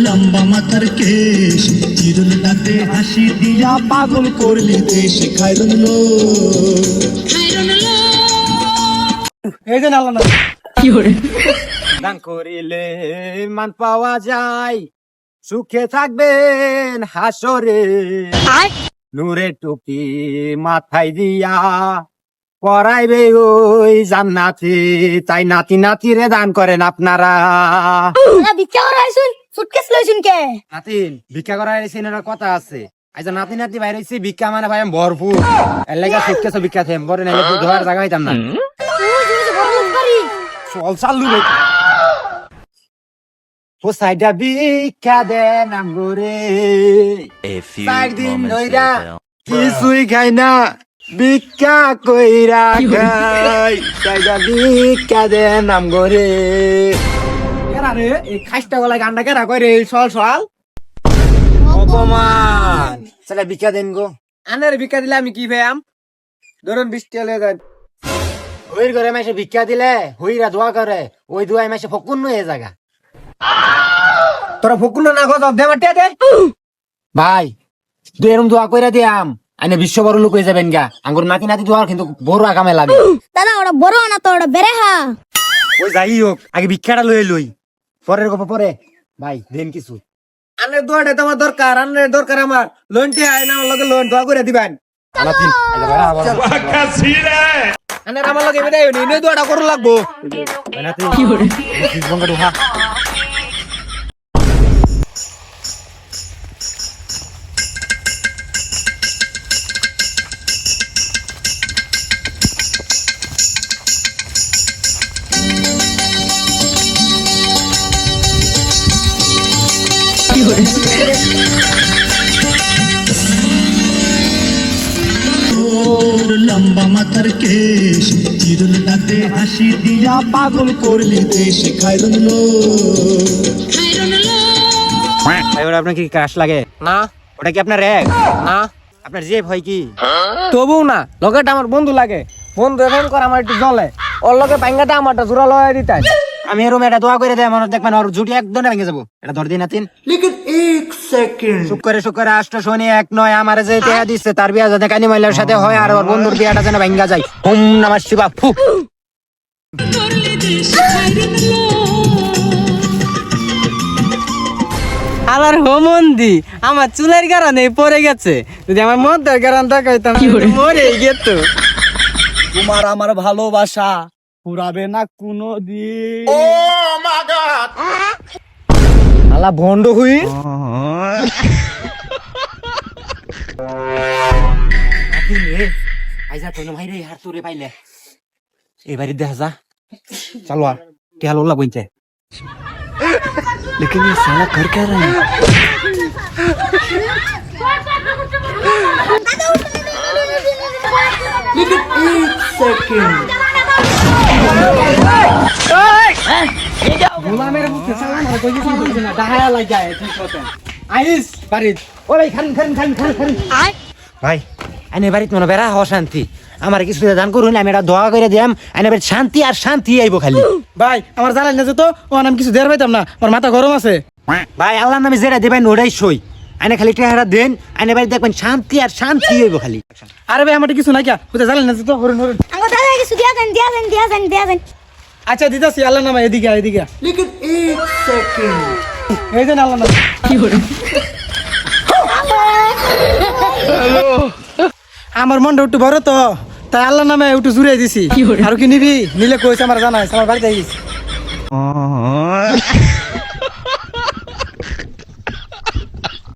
লম্বা মাথার কেশ চিরুল দাঁতে হাসি দিয়া পাগল করলি দেশ খায়রুল এই যে আল্লাহ না কি করে দান করিলে মান পাওয়া যায়, সুখে থাকবেন হাসরে। নূরে টুপি মাথায় দিয়া পরাইবে ওই জান্নাতে, তাই নাতি নাতি রে দান করেন আপনারা। ভিক্ষা করা আইছুন, সুটকেস লইছুন কে? নাতিন ভিক্ষা করা সিনেমার কথা আছে, আজ নাতি নাতি বাইরে হইছে ভিক্ষা মানে ভাই ভরপুর, এর লাগা সুটকেস ভিক্ষা থেম পরে নাইলে ধোয়ার জায়গা হইতাম না। চল চালু রে ও সাইডা ভিক্ষা দেন আমগরে, দিন নইরা কিছুই খাই না ভিক্ষা কইরা খাই, সাইডা ভিক্ষা দেন আমগরে। কেরা রে এই খাইস্টা গলায় গান্ডা কেরা কই রে সল সল অপমান, সাইডা ভিক্ষা দেন গো। আনের ভিক্ষা দিলে আমি কি ভাইয়াম, ধরুন 20 টাকা লয়ে যান। ওই ঘরে মাসে ভিক্ষা দিলে হইরা দোয়া করে, ওই দোয়াই মাসে ফকুন্ন হয়ে জায়গা। তোরা ফকুন্ন না গো দে মাটিয়া দে ভাই, তুই এরকম দোয়া কইরা দিয়াম আইনে বিশ্ব বড় লোক হয়ে যাবেন গা। আঙ্গুর নাতি নাতি দোয়া কিন্তু বড় আগামে লাগে। দাদা ওটা বড় না তো, ওটা বেরেহা। ওই যাই হোক আগে ভিক্ষাটা লই লই, পরের গপ পরে। ভাই দেন কিছু, আনের দোয়াটা তোমার দরকার, আনের দরকার আমার। লোনটি আয় না আমার লগে লোন দোয়া করে দিবেন। আনের আমার লগে বেদাই নি নে দোয়াটা করু লাগবো। কি করে কি করে লম্বা মাথার কেশ চিরুল দাঁতে হাসি দিয়া পাগল করলি দেশ খায়রুল ওটা আপনার কি ক্রাশ লাগে না? ওটা কি আপনার র্যাগ না? আপনার জেব হয় কি? তবু না, লগেটা আমার বন্ধু লাগে। বন্ধু এখন কর আমার একটু জলে, ওর লগে পাঙ্গাটা আমারটা জোড়া লয়ে দিতাই। আমি এরকম এটা দোয়া করে দেয় মানুষ, দেখবেন ওর জুটি একদম ভেঙে যাবো। এটা ধর দিন নাতিন, লেকিন 1 সেকেন্ড শুক্রে আষ্ট শনি এক নয় আমার যে দেয়া দিচ্ছে তার বিয়া যাতে কানি মহিলার সাথে হয়, আর ওর বন্ধুর বিয়াটা যেন ভেঙ্গা যায়। হুম নমঃ শিবা ফু। আমার হোমন্দি আমার চুলের কারণে পড়ে গেছে, যদি আমার মদের কারণ দেখাইতাম মরে গেত। তোমার আমার ভালোবাসা পুরাবে না কোনো দিন। আলা ভন্ড হুই আইজা তো ভাই রে হার তোরে পাইলে এবারে দেখা যা চালো আর টেহাল ওলা বইছে। लेकिन ये साला कर क्या रहा है? लेकिन 1 सेकेंड গোলামের মুখে সালা মারা কই কিছু বলছ না, দাহায়া লাগা ঠিক হতে আইস বাড়ি। ও ভাই খান ভাই আইনে বাড়িত মনে বেড়া হ শান্তি, আমার কিছু দান করুন, আমি এটা দোয়া করে দিয়াম আইনে বাড়ি শান্তি আর শান্তি আইব খালি। ভাই আমার জানাই না তো ও নাম কিছু দেয়ার পাইতাম না, আমার মাথা গরম আছে। ভাই আল্লাহর নামে যেটা দেবেন ওটাই সই, আইনে খালি টেহারা দেন, আইনে বাড়ি দেখবেন শান্তি আর শান্তি হইব খালি। আরে ভাই আমার কিছু নাই, কোথায় জানাই না তো হরুন হরুন। আঙ্গো দাদা কিছু দিয়া দেন। আচ্ছা দিদাসি আল্লাহ নামে এদিকে এদিকে। लेकिन 1 सेकेंड এই যে আল্লাহ নাম কি করে আমার মনটা একটু বড় তো, তাই আল্লাহ নামে একটু জুড়ে দিছি। আর কি নিবি নিলে কইছে আমার জানাই, আমার বাড়িতে আইস।